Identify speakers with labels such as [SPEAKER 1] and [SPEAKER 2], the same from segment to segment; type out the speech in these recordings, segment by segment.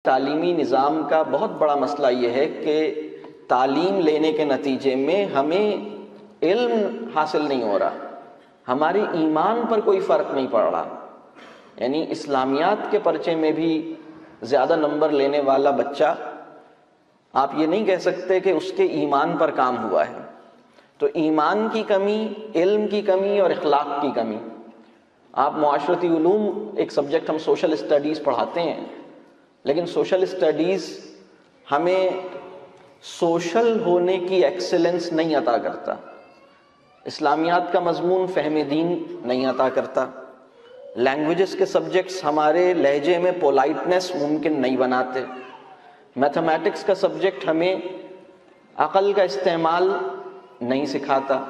[SPEAKER 1] تعلیمی نظام کا بہت بڑا مسئلہ یہ ہے کہ تعلیم لینے کے نتیجے میں ہمیں علم حاصل نہیں ہو رہا، ہمارے ایمان پر کوئی فرق نہیں پڑ رہا۔ یعنی اسلامیات کے پرچے میں بھی زیادہ نمبر لینے والا بچہ آپ یہ نہیں کہہ سکتے کہ اس کے ایمان پر کام ہوا ہے۔ تو ایمان کی کمی، علم کی کمی اور اخلاق کی کمی۔ آپ معاشرتی علوم ایک سبجیکٹ ہم سوشل اسٹڈیز پڑھاتے ہیں، لیکن سوشل اسٹڈیز ہمیں سوشل ہونے کی ایکسلنس نہیں عطا کرتا، اسلامیات کا مضمون فہم دین نہیں عطا کرتا، لینگویجز کے سبجیکٹس ہمارے لہجے میں پولائٹنس ممکن نہیں بناتے، میتھمیٹکس کا سبجیکٹ ہمیں عقل کا استعمال نہیں سکھاتا،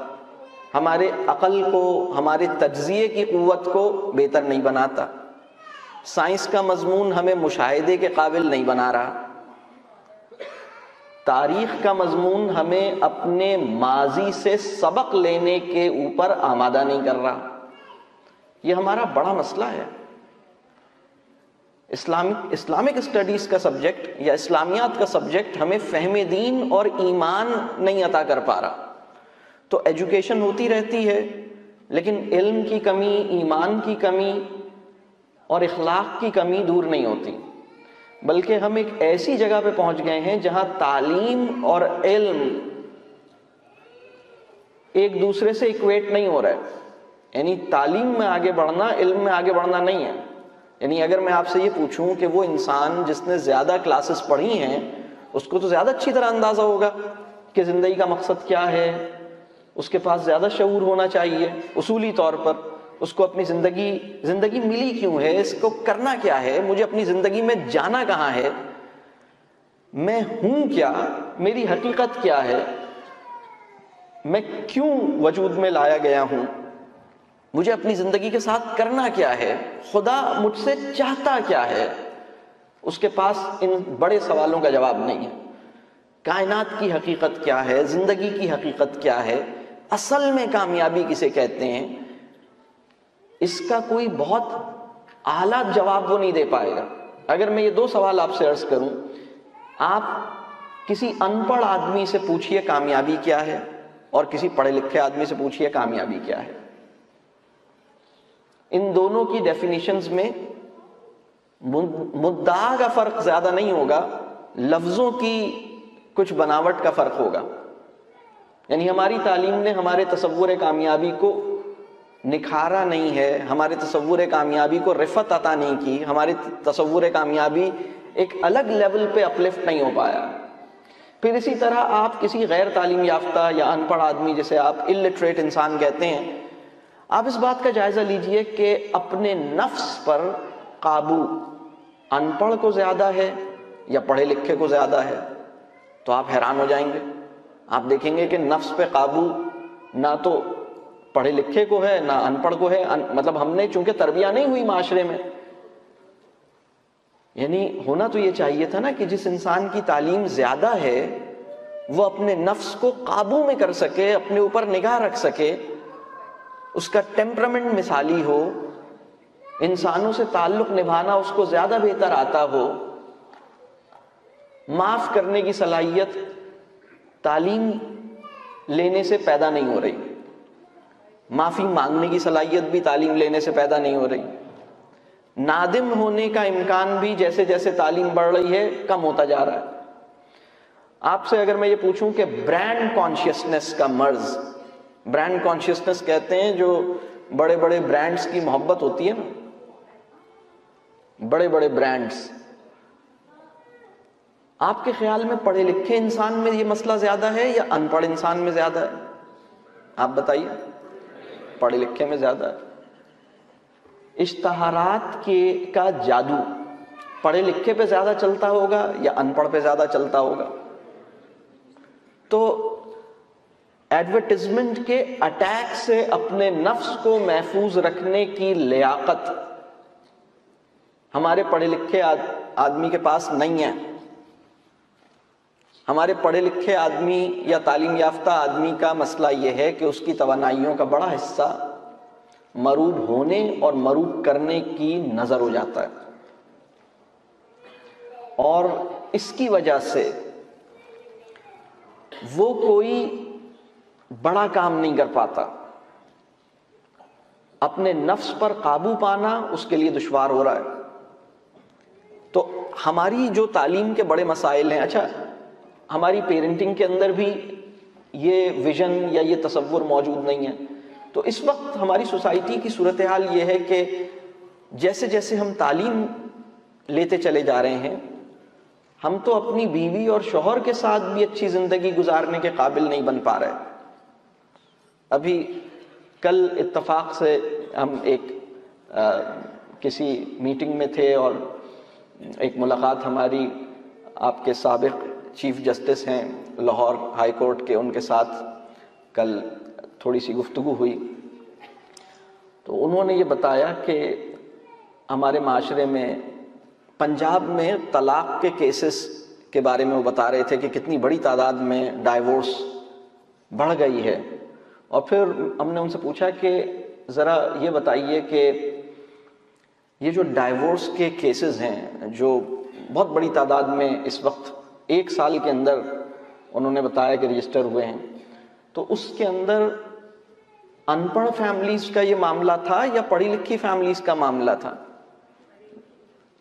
[SPEAKER 1] ہمارے عقل کو، ہمارے تجزیے کی قوت کو بہتر نہیں بناتا، سائنس کا مضمون ہمیں مشاہدے کے قابل نہیں بنا رہا، تاریخ کا مضمون ہمیں اپنے ماضی سے سبق لینے کے اوپر آمادہ نہیں کر رہا۔ یہ ہمارا بڑا مسئلہ ہے۔ اسلامک اسٹڈیز کا سبجیکٹ یا اسلامیات کا سبجیکٹ ہمیں فہم دین اور ایمان نہیں عطا کر پا رہا۔ تو ایجوکیشن ہوتی رہتی ہے، لیکن علم کی کمی، ایمان کی کمی اور اخلاق کی کمی دور نہیں ہوتی، بلکہ ہم ایک ایسی جگہ پہ پہنچ گئے ہیں جہاں تعلیم اور علم ایک دوسرے سے ایکویٹ نہیں ہو رہا ہے۔ یعنی تعلیم میں آگے بڑھنا علم میں آگے بڑھنا نہیں ہے۔ یعنی اگر میں آپ سے یہ پوچھوں کہ وہ انسان جس نے زیادہ کلاسز پڑھی ہیں اس کو تو زیادہ اچھی طرح اندازہ ہوگا کہ زندگی کا مقصد کیا ہے، اس کے پاس زیادہ شعور ہونا چاہیے اصولی طور پر، اس کو اپنی زندگی ملی کیوں ہے، اس کو کرنا کیا ہے، مجھے اپنی زندگی میں جانا کہاں ہے، میں ہوں کیا، میری حقیقت کیا ہے، میں کیوں وجود میں لایا گیا ہوں، مجھے اپنی زندگی کے ساتھ کرنا کیا ہے، خدا مجھ سے چاہتا کیا ہے۔ اس کے پاس ان بڑے سوالوں کا جواب نہیں ہے۔ کائنات کی حقیقت کیا ہے، زندگی کی حقیقت کیا ہے، اصل میں کامیابی کسے کہتے ہیں، اس کا کوئی بہت اعلیٰ جواب وہ نہیں دے پائے گا۔ اگر میں یہ دو سوال آپ سے عرض کروں، آپ کسی ان پڑھ آدمی سے پوچھئے کامیابی کیا ہے اور کسی پڑھے لکھے آدمی سے پوچھئے کامیابی کیا ہے، ان دونوں کی ڈیفینیشنز میں مدعا کا فرق زیادہ نہیں ہوگا، لفظوں کی کچھ بناوٹ کا فرق ہوگا۔ یعنی ہماری تعلیم نے ہمارے تصور کامیابی کو نکھارا نہیں ہے، ہمارے تصور کامیابی کو رفعت عطا نہیں کی، ہمارے تصور کامیابی ایک الگ لیول پہ اپلفٹ نہیں ہو پایا۔ پھر اسی طرح آپ کسی غیر تعلیم یافتہ یا ان پڑھ آدمی جسے آپ الٹریٹ انسان کہتے ہیں، آپ اس بات کا جائزہ لیجئے کہ اپنے نفس پر قابو ان پڑھ کو زیادہ ہے یا پڑھے لکھے کو زیادہ ہے، تو آپ حیران ہو جائیں گے۔ آپ دیکھیں گے کہ نفس پہ قابو نہ تو پڑھے لکھے کو ہے نہ ان پڑھ کو ہے، مطلب ہم نے چونکہ تربیت نہیں ہوئی معاشرے میں۔ یعنی ہونا تو یہ چاہیے تھا نا کہ جس انسان کی تعلیم زیادہ ہے وہ اپنے نفس کو قابو میں کر سکے، اپنے اوپر نگاہ رکھ سکے، اس کا ٹیمپرامنٹ مثالی ہو، انسانوں سے تعلق نبھانا اس کو زیادہ بہتر آتا ہو، معاف کرنے کی صلاحیت تعلیم لینے سے پیدا نہیں ہو رہی، معافی مانگنے کی صلاحیت بھی تعلیم لینے سے پیدا نہیں ہو رہی، نادم ہونے کا امکان بھی جیسے جیسے تعلیم بڑھ رہی ہے کم ہوتا جا رہا ہے۔ آپ سے اگر میں یہ پوچھوں کہ برانڈ کانشیسنس کا مرض، برانڈ کانشیسنس کہتے ہیں جو بڑے بڑے برانڈز کی محبت ہوتی ہے نا، بڑے بڑے برانڈز، آپ کے خیال میں پڑھے لکھے انسان میں یہ مسئلہ زیادہ ہے یا ان پڑھ انسان میں زیادہ ہے؟ آپ بتائیے۔ پڑھے لکھے میں زیادہ ہے۔ اشتہارات کا جادو پڑھے لکھے پہ زیادہ چلتا ہوگا یا ان پڑھ پہ زیادہ چلتا ہوگا؟ تو ایڈورٹیزمنٹ کے اٹیک سے اپنے نفس کو محفوظ رکھنے کی لیاقت ہمارے پڑھے لکھے آدمی کے پاس نہیں ہے۔ ہمارے پڑھے لکھے آدمی یا تعلیم یافتہ آدمی کا مسئلہ یہ ہے کہ اس کی توانائیوں کا بڑا حصہ مروب ہونے اور مروب کرنے کی نظر ہو جاتا ہے۔ اور اس کی وجہ سے وہ کوئی بڑا کام نہیں کر پاتا. اپنے نفس پر قابو پانا اس کے لیے دشوار ہو رہا ہے. تو ہماری جو تعلیم کے بڑے مسائل ہیں، اچھا ہماری پیرنٹنگ کے اندر بھی یہ ویژن یا یہ تصور موجود نہیں ہے. تو اس وقت ہماری سوسائٹی کی صورتحال یہ ہے کہ جیسے جیسے ہم تعلیم لیتے چلے جا رہے ہیں، ہم تو اپنی بیوی اور شوہر کے ساتھ بھی اچھی زندگی گزارنے کے قابل نہیں بن پا رہے. ابھی کل اتفاق سے ہم ایک کسی میٹنگ میں تھے اور ایک ملاقات ہماری آپ کے سابق چیف جسٹس ہیں لاہور ہائی کورٹ کے، ان کے ساتھ کل تھوڑی سی گفتگو ہوئی. تو انہوں نے یہ بتایا کہ ہمارے معاشرے میں پنجاب میں طلاق کے کیسز کے بارے میں وہ بتا رہے تھے کہ کتنی بڑی تعداد میں ڈائیورس بڑھ گئی ہے. اور پھر ہم نے ان سے پوچھا کہ ذرا یہ بتائیے کہ یہ جو ڈائیورس کے کیسز ہیں جو بہت بڑی تعداد میں اس وقت 1 سال کے اندر انہوں نے بتایا کہ رجسٹر ہوئے ہیں، تو اس کے اندر ان پڑھ فیملیز کا یہ معاملہ تھا یا پڑھی لکھی فیملیز کا معاملہ تھا؟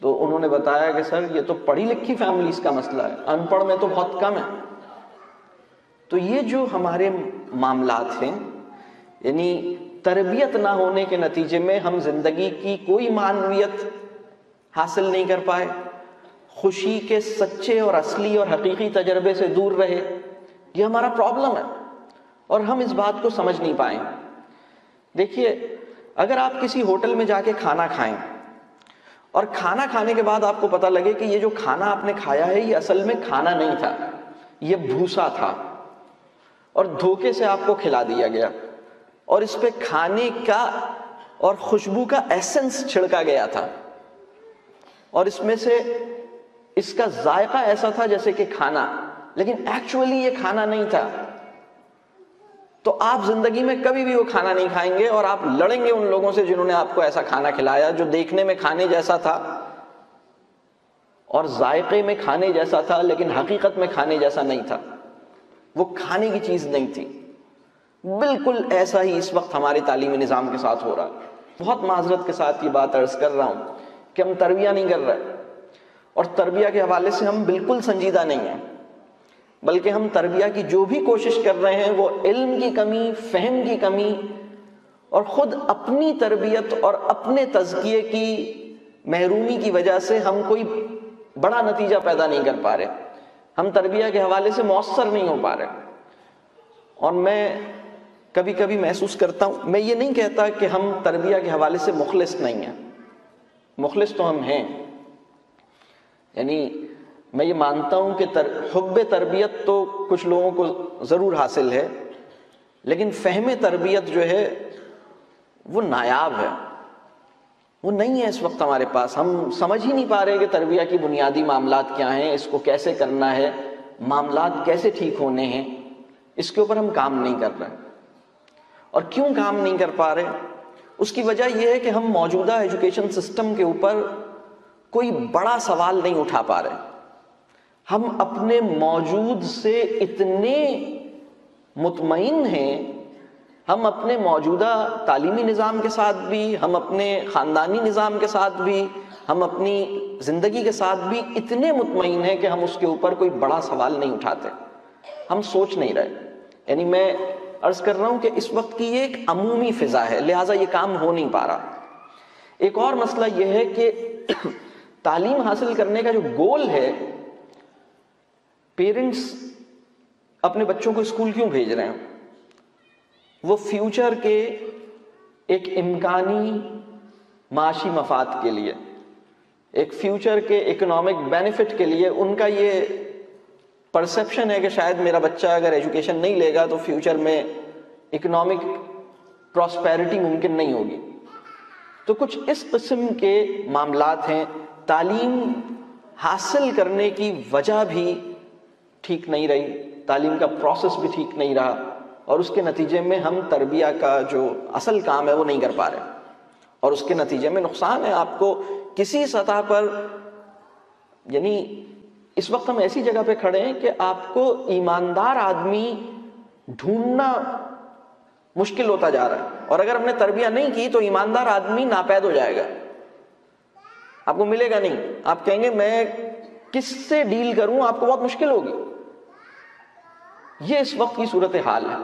[SPEAKER 1] تو انہوں نے بتایا کہ سر یہ تو پڑھی لکھی فیملیز کا مسئلہ ہے، ان پڑھ میں تو بہت کم ہے. تو یہ جو ہمارے معاملات ہیں، یعنی تربیت نہ ہونے کے نتیجے میں ہم زندگی کی کوئی معنویت حاصل نہیں کر پائے، خوشی کے سچے اور اصلی اور حقیقی تجربے سے دور رہے، یہ ہمارا پرابلم ہے اور ہم اس بات کو سمجھ نہیں پائیں. دیکھیے، اگر آپ کسی ہوٹل میں جا کے کھانا کھائیں اور کھانا کھانے کے بعد آپ کو پتہ لگے کہ یہ جو کھانا آپ نے کھایا ہے یہ اصل میں کھانا نہیں تھا، یہ بھوسا تھا اور دھوکے سے آپ کو کھلا دیا گیا اور اس پہ کھانے کا اور خوشبو کا ایسنس چھڑکا گیا تھا اور اس میں سے اس کا ذائقہ ایسا تھا جیسے کہ کھانا، لیکن ایکچولی یہ کھانا نہیں تھا، تو آپ زندگی میں کبھی بھی وہ کھانا نہیں کھائیں گے اور آپ لڑیں گے ان لوگوں سے جنہوں نے آپ کو ایسا کھانا کھلایا جو دیکھنے میں کھانے جیسا تھا اور ذائقے میں کھانے جیسا تھا لیکن حقیقت میں کھانے جیسا نہیں تھا، وہ کھانے کی چیز نہیں تھی. بالکل ایسا ہی اس وقت ہمارے تعلیمی نظام کے ساتھ ہو رہا ہے. بہت معذرت کے ساتھ یہ بات عرض کر رہا ہوں کہ ہم تربیہ نہیں کر رہے اور تربیہ کے حوالے سے ہم بالکل سنجیدہ نہیں ہیں، بلکہ ہم تربیہ کی جو بھی کوشش کر رہے ہیں وہ علم کی کمی، فہم کی کمی اور خود اپنی تربیت اور اپنے تزکیے کی محرومی کی وجہ سے ہم کوئی بڑا نتیجہ پیدا نہیں کر پا رہے. ہم تربیہ کے حوالے سے مؤثر نہیں ہو پا رہے. اور میں کبھی کبھی محسوس کرتا ہوں، میں یہ نہیں کہتا کہ ہم تربیہ کے حوالے سے مخلص نہیں ہیں، مخلص تو ہم ہیں. یعنی میں یہ مانتا ہوں کہ حب تربیت تو کچھ لوگوں کو ضرور حاصل ہے، لیکن فہم تربیت جو ہے وہ نایاب ہے، وہ نہیں ہے اس وقت ہمارے پاس. ہم سمجھ ہی نہیں پا رہے کہ تربیہ کی بنیادی معاملات کیا ہیں، اس کو کیسے کرنا ہے، معاملات کیسے ٹھیک ہونے ہیں، اس کے اوپر ہم کام نہیں کر رہے. اور کیوں کام نہیں کر پا رہے؟ اس کی وجہ یہ ہے کہ ہم موجودہ ایجوکیشن سسٹم کے اوپر کوئی بڑا سوال نہیں اٹھا پا رہے. ہم اپنے موجود سے اتنے مطمئن ہیں، ہم اپنے موجودہ تعلیمی نظام کے ساتھ بھی، ہم اپنے خاندانی نظام کے ساتھ بھی، ہم اپنی زندگی کے ساتھ بھی اتنے مطمئن ہیں کہ ہم اس کے اوپر کوئی بڑا سوال نہیں اٹھاتے، ہم سوچ نہیں رہے. یعنی میں عرض کر رہا ہوں کہ اس وقت کی ایک عمومی فضا ہے، لہٰذا یہ کام ہو نہیں پا رہا. ایک اور مسئلہ یہ ہے کہ تعلیم حاصل کرنے کا جو گول ہے، پیرنٹس اپنے بچوں کو اسکول کیوں بھیج رہے ہیں؟ وہ فیوچر کے ایک امکانی معاشی مفاد کے لیے، ایک فیوچر کے اکنامک بینیفٹ کے لیے. ان کا یہ پرسیپشن ہے کہ شاید میرا بچہ اگر ایجوکیشن نہیں لے گا تو فیوچر میں اکنامک پراسپیرٹی ممکن نہیں ہوگی. تو کچھ اس قسم کے معاملات ہیں. تعلیم حاصل کرنے کی وجہ بھی ٹھیک نہیں رہی، تعلیم کا پروسیس بھی ٹھیک نہیں رہا اور اس کے نتیجے میں ہم تربیہ کا جو اصل کام ہے وہ نہیں کر پا رہے اور اس کے نتیجے میں نقصان ہے. آپ کو کسی سطح پر یعنی اس وقت ہم ایسی جگہ پہ کھڑے ہیں کہ آپ کو ایماندار آدمی ڈھونڈنا مشکل ہوتا جا رہا ہے، اور اگر ہم نے تربیت نہیں کی تو ایماندار آدمی ناپید ہو جائے گا، آپ کو ملے گا نہیں. آپ کہیں گے میں کس سے ڈیل کروں، آپ کو بہت مشکل ہوگی. یہ اس وقت کی صورت حال ہے.